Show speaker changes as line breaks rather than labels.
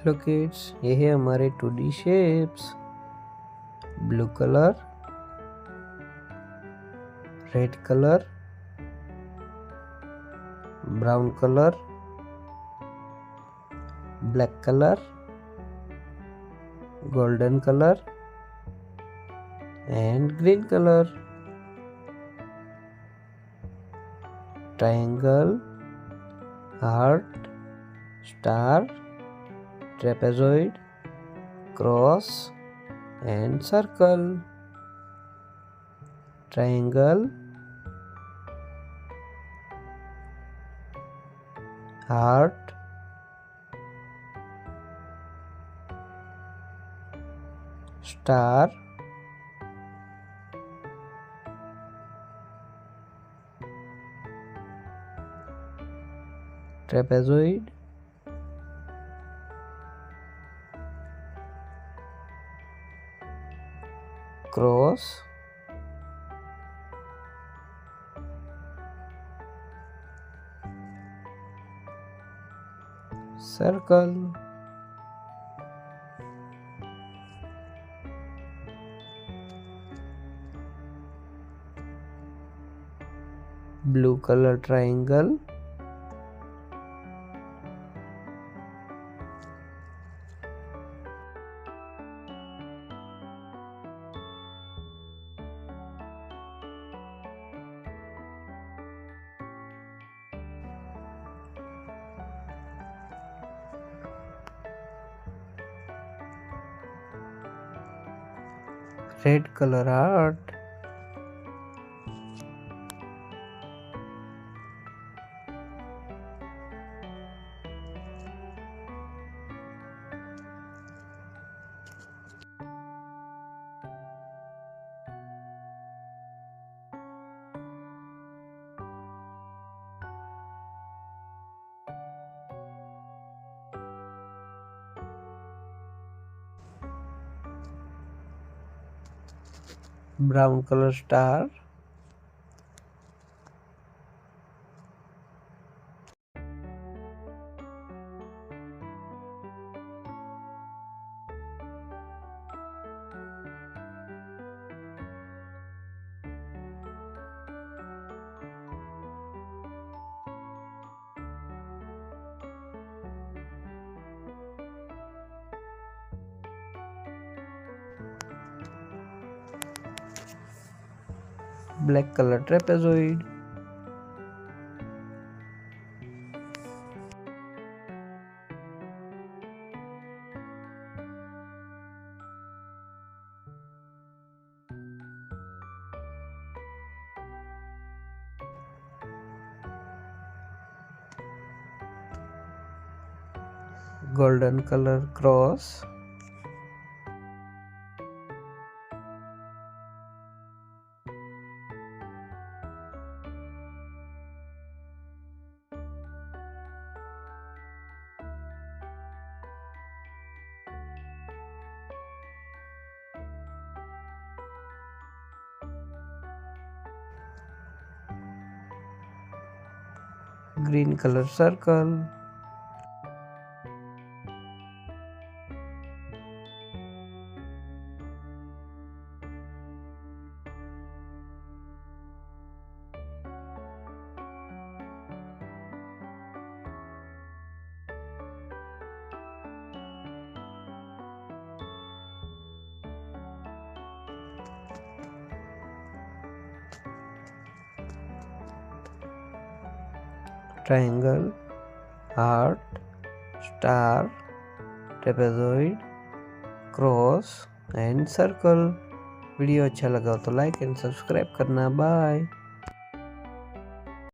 Hello kids, ये है हमारे 2D shapes. Blue colour, red colour, brown colour, black colour, golden colour and green color. Triangle, heart, star, trapezoid, cross and circle. Triangle, heart, star, trapezoid, cross, circle. Blue color triangle, red color heart, brown color star, black color trapezoid, golden color cross, green color circle, triangle, heart, star, trapezoid, cross and circle. Video अच्छा लगा तो like and subscribe करना। Bye.